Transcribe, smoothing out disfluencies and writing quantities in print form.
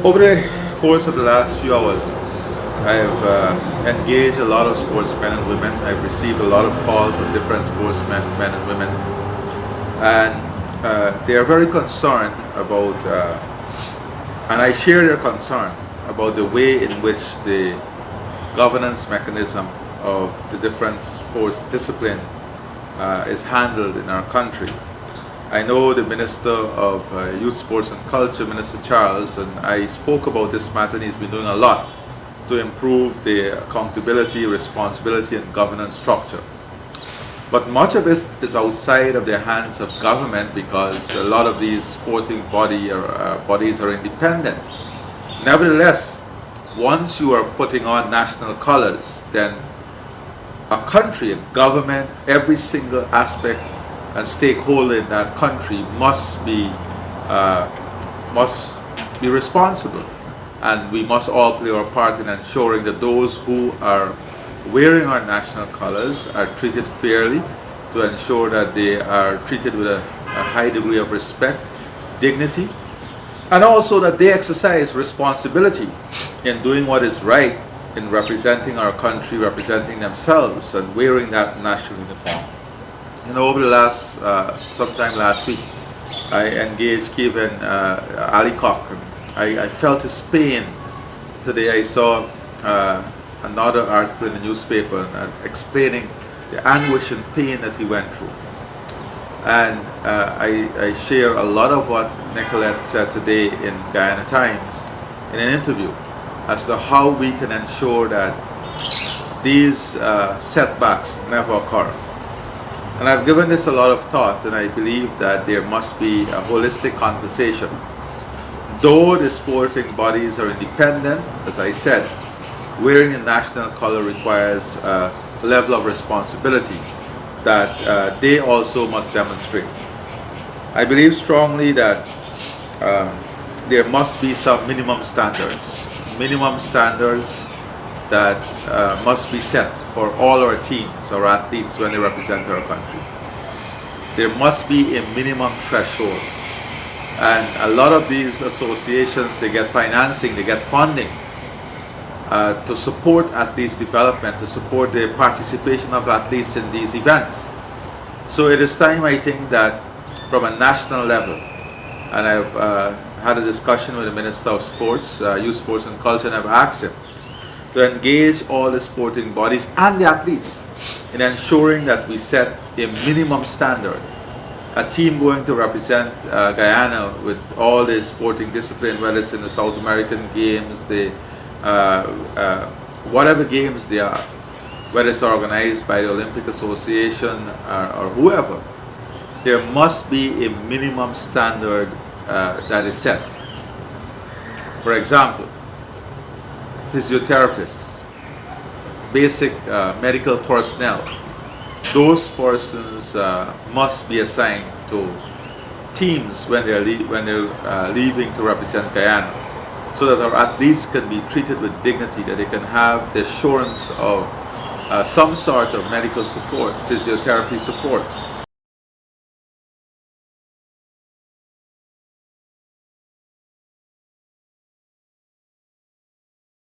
Over the course of the last few hours, I've engaged a lot of sportsmen and women. I've received a lot of calls from different sportsmen, men and women, and they are very concerned about, and I share their concern about the way in which the governance mechanism of the different sports discipline is handled in our country. I know the Minister of Youth, Sports and Culture, Minister Charles, and I spoke about this matter, and he's been doing a lot to improve the accountability, responsibility and governance structure. But much of this is outside of the hands of government because a lot of these sporting bodies are independent. Nevertheless, once you are putting on national colors, then a country, a government, every single aspect and stakeholder in that country must be responsible, and we must all play our part in ensuring that those who are wearing our national colors are treated fairly, to ensure that they are treated with a high degree of respect, dignity, and also that they exercise responsibility in doing what is right, in representing our country, representing themselves, and wearing that national uniform. You know, over the sometime last week, I engaged Kevin Ali. I felt his pain. Today I saw another article in the newspaper explaining the anguish and pain that he went through. And I share a lot of what Nicolette said today in Guyana Times in an interview as to how we can ensure that these setbacks never occur. And I've given this a lot of thought, and I believe that there must be a holistic conversation. Though the sporting bodies are independent, as I said, wearing the national color requires a level of responsibility that they also must demonstrate. I believe strongly that there must be some minimum standards that must be set for all our teams or athletes when they represent our country. There must be a minimum threshold. And a lot of these associations, they get financing, they get funding to support athletes' development, to support the participation of athletes in these events. So it is time, I think, that from a national level, and I've had a discussion with the Minister of Sports, Youth, Sports and Culture, and I've asked him to engage all the sporting bodies and the athletes in ensuring that we set a minimum standard. A team going to represent Guyana with all the sporting discipline, whether it's in the South American Games, the whatever games they are, whether it's organized by the Olympic Association or whoever, there must be a minimum standard that is set. For example, physiotherapists, basic medical personnel, those persons must be assigned to teams when they're leaving to represent Guyana, so that our athletes can be treated with dignity, that they can have the assurance of some sort of medical support, physiotherapy support,